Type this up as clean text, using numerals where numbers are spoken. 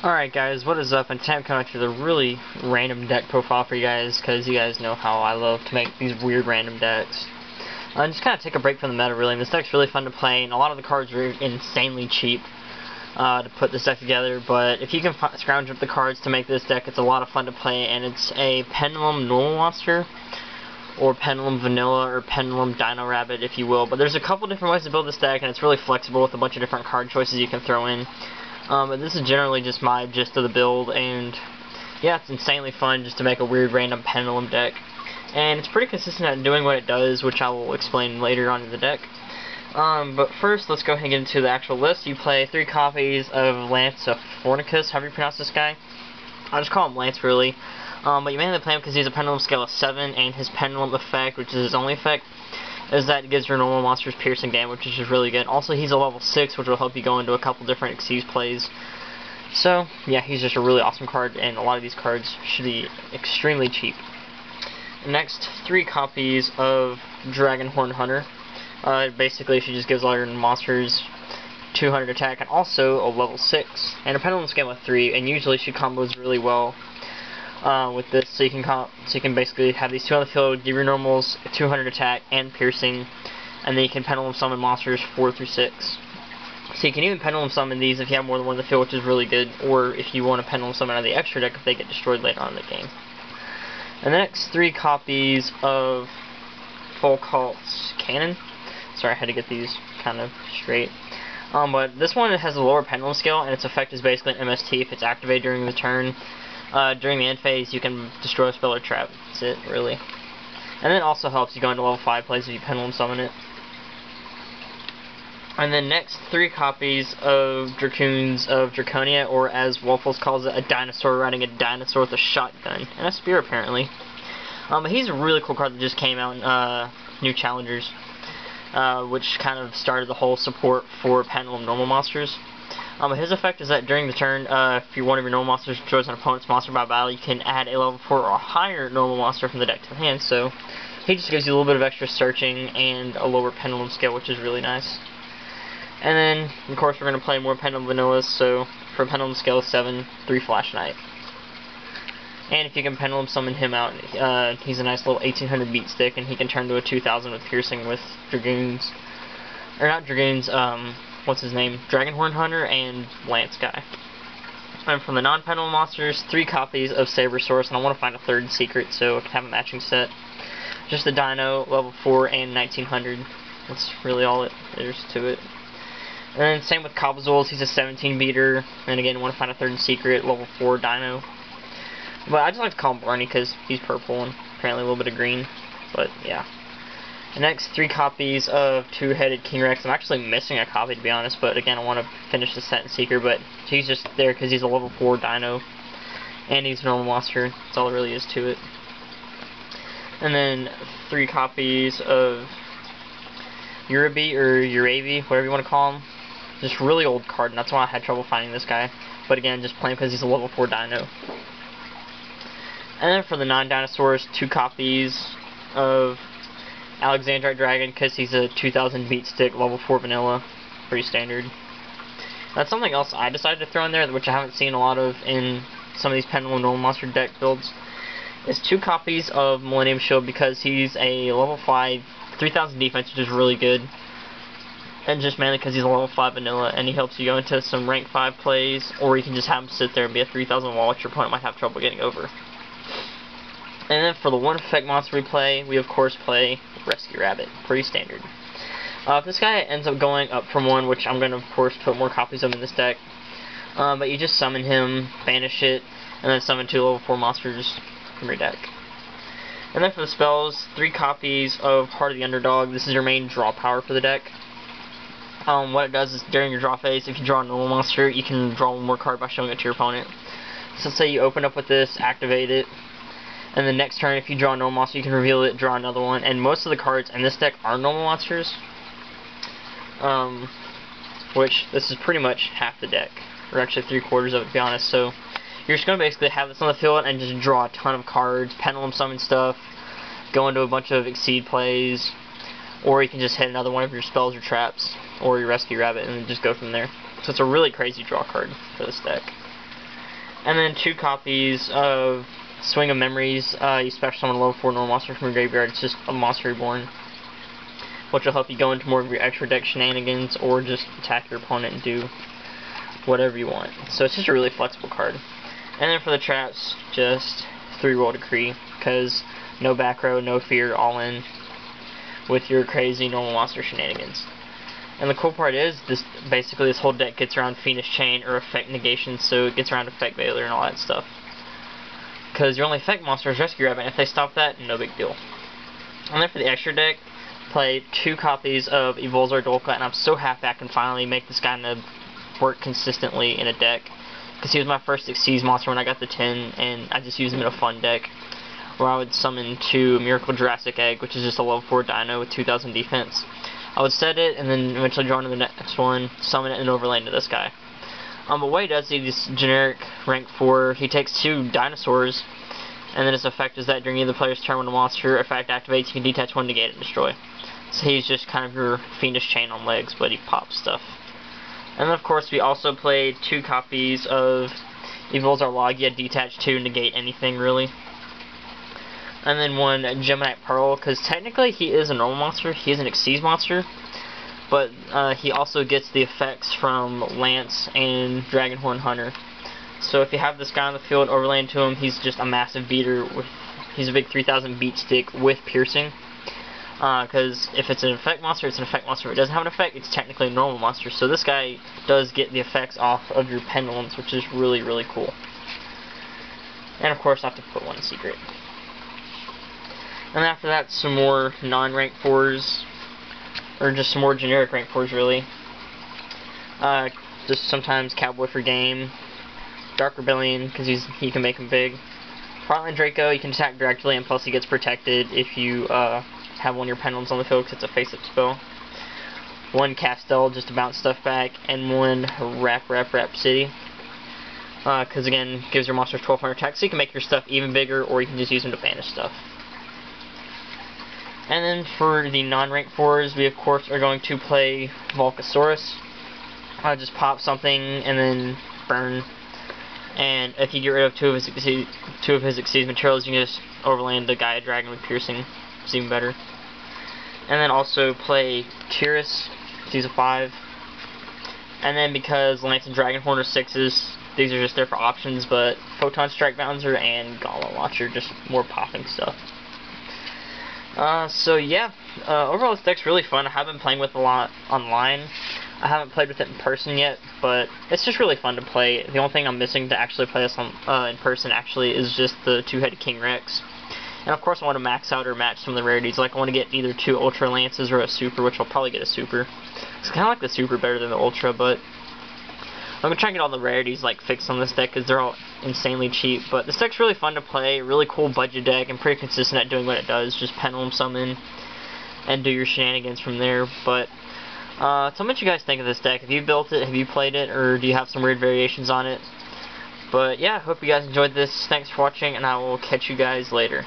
Alright guys, what is up? And today I'm coming back with a really random deck profile for you guys, because you guys know how I love to make these weird random decks. Just kind of take a break from the meta really, and this deck's really fun to play, and a lot of the cards are insanely cheap to put this deck together, but if you can scrounge up the cards to make this deck, it's a lot of fun to play, and it's a Pendulum normal monster, or Pendulum Vanilla, or Pendulum Dino Rabbit, if you will, but there's a couple different ways to build this deck, and it's really flexible with a bunch of different card choices you can throw in. But this is generally just my gist of the build, and yeah, it's insanely fun just to make a weird random Pendulum deck. And it's pretty consistent at doing what it does, which I will explain later on in the deck. But first, let's go ahead and get into the actual list. You play 3 copies of Lance of Fornicus, however you pronounce this guy. I'll just call him Lance, really. But you mainly play him because he's a Pendulum scale of 7, and his Pendulum effect, which is his only effect, is that it gives your normal monsters piercing damage, which is really good. Also, he's a level 6, which will help you go into a couple different Xyz plays. So, yeah, he's just a really awesome card, and a lot of these cards should be extremely cheap. Next, 3 copies of Dragonhorn Hunter. Basically, she just gives all your monsters 200 attack, and also a level 6, and a Pendulum scale of 3, and usually she combos really well with this, so you can basically have these 2 on the field, give your normals 200 attack and piercing, and then you can Pendulum summon monsters 4 through 6. So you can even Pendulum summon these if you have more than one in the field, which is really good, or if you want to Pendulum summon out of the extra deck if they get destroyed later on in the game. And the next 3 copies of Fulcult's Cannon. Sorry, I had to get these kind of straight. But this one has a lower Pendulum scale, and its effect is basically an MST if it's activated during the turn. During the end phase, you can destroy a spell or trap. That's it, really. And then it also helps you go into level 5 plays if you Pendulum summon it. And then next, 3 copies of Dracoons of Draconia, or as Waffles calls it, a dinosaur riding a dinosaur with a shotgun. And a spear, apparently. But he's a really cool card that just came out in New Challengers, which kind of started the whole support for Pendulum normal monsters. His effect is that during the turn, if one of your normal monsters destroys an opponent's monster by battle, you can add a level 4 or higher normal monster from the deck to the hand, so he just gives you a little bit of extra searching and a lower Pendulum scale, which is really nice. And then, of course, we're going to play more Pendulum Vanillas, so for Pendulum scale of 7, 3 Flash Knight. And if you can Pendulum summon him out, he's a nice little 1800 beat stick, and he can turn to a 2000 with piercing with Dragoons. Or not Dragoons, what's his name? Dragonhorn Hunter and Lance guy. And from the non-Pendulum monsters, 3 copies of Sabersaurus, and I want to find a 3rd secret so I can have a matching set. Just the Dino, level 4 and 1900. That's really all it is to it. And then same with Cobblezools, he's a 17 beater, and again, want to find a 3rd secret, level 4 Dino. But I just like to call him Barney because he's purple and apparently a little bit of green, but yeah. The next 3 copies of 2-headed King Rex. I'm actually missing a copy, to be honest, but again, I want to finish the set in Seeker, but he's just there because he's a level 4 Dino, and he's a normal monster. That's all there really is to it. And then 3 copies of Uraby, or Uraby, whatever you want to call him. Just really old card, and that's why I had trouble finding this guy. But again, just playing because he's a level 4 Dino. And then for the non-dinosaurs, 2 copies of Alexandrite Dragon, because he's a 2000 beat stick, level 4 vanilla, pretty standard. That's something else I decided to throw in there, which I haven't seen a lot of in some of these Pendulum normal monster deck builds, is 2 copies of Millennium Shield, because he's a level 5, 3000 defense, which is really good. And just mainly because he's a level 5 vanilla, and he helps you go into some rank 5 plays, or you can just have him sit there and be a 3000 wall, which your opponent might have trouble getting over. And then for the 1 effect monster we play, we of course play Rescue Rabbit. Pretty standard. If this guy ends up going up from 1, which I'm going to of course put more copies of in this deck, but you just summon him, banish it, and then summon 2 level 4 monsters from your deck. And then for the spells, 3 copies of Heart of the Underdog. This is your main draw power for the deck. What it does is during your draw phase, if you draw a normal monster, you can draw 1 more card by showing it to your opponent. So say you open up with this, activate it, and the next turn, if you draw a normal monster, you can reveal it, draw another one. And most of the cards in this deck are normal monsters. Which, this is pretty much half the deck. Or actually 3/4 of it, to be honest. So, you're just going to basically have this on the field and just draw a ton of cards, Pendulum summon stuff, go into a bunch of Exceed plays, or you can just hit another one of your spells or traps, or your Rescue Rabbit, and just go from there. So it's a really crazy draw card for this deck. And then 2 copies of Swing of Memories. You special summon a level 4 normal monster from your graveyard. It's just a monster reborn, which will help you go into more of your extra deck shenanigans or just attack your opponent and do whatever you want. So it's just a really flexible card. And then for the traps, just 3-roll Decree, because no back row, no fear, all in with your crazy normal monster shenanigans. And the cool part is, this whole deck gets around Fiendish Chain or Effect Negation, so it gets around Effect Veiler and all that stuff. Because your only effect monster is Rescue Rabbit, and if they stop that, no big deal. And then for the extra deck, play 2 copies of Evolzar Dolka, and I'm so happy I can finally make this guy work consistently in a deck. Because he was my first Xyz monster when I got the 10, and I just used him in a fun deck, where I would summon 2 Miracle Jurassic Egg, which is just a level 4 dino with 2000 defense. I would set it, and then eventually draw into the next one, summon it, and overlay into this guy. But what he does, he's generic rank 4, he takes 2 dinosaurs, and then his effect is that during either player's turn when a monster effect activates, you can detach 1, negate it, and destroy. So he's just kind of your Fiendish Chain on legs, but he pops stuff. And then of course we also played 2 copies of Evolzar Logia, detach 2, negate anything really. And then 1 Gemini Pearl, because technically he is a normal monster, he is an Xyz monster, but he also gets the effects from Lance and Dragonhorn Hunter. So if you have this guy on the field, overlay into him, he's just a massive beater. He's a big 3000 beat stick with piercing. Because if it's an effect monster, it's an effect monster. If it doesn't have an effect, it's technically a normal monster. So this guy does get the effects off of your pendulums, which is really, really cool. And of course I have to put 1 in secret. And after that, some more non-rank 4s. Or just some more generic rank 4s, really. Just sometimes Cowboy for game. Dark Rebellion, because he can make him big. Frontline Draco, you can attack directly, and plus he gets protected if you have 1 of your pendulums on the field, because it's a face-up spell. 1 Castel, just to bounce stuff back, and 1 Rap City. Because again, gives your monsters 1200 attack, so you can make your stuff even bigger, or you can just use them to banish stuff. And then for the non-rank 4s, we of course are going to play Volcasaurus. Just pop something and then burn. And if you get rid of 2 of his Xyz materials, you can just overlay into Gaia Dragon with piercing. It's even better. And then also play Tyrus, he's a 5. And then because Lance and Dragonhorn are 6s, these are just there for options, but Photon Strike Bouncer and Gauntlet Launcher, just more popping stuff. So yeah, overall this deck's really fun. I have been playing with it a lot online. I haven't played with it in person yet, but it's just really fun to play. The only thing I'm missing to actually play this in person actually is just the 2-headed King Rex. And of course I want to max out or match some of the rarities. Like I want to get either 2 Ultra Lances or a Super, which I'll probably get a Super. It's kind of like the Super better than the Ultra, but I'm going to try and get all the rarities like fixed on this deck because they're all insanely cheap. But this deck's really fun to play, really cool budget deck, and pretty consistent at doing what it does. Just pendulum summon and do your shenanigans from there. But tell me what you guys think of this deck. Have you built it? Have you played it? Or do you have some weird variations on it? But yeah, I hope you guys enjoyed this. Thanks for watching, and I will catch you guys later.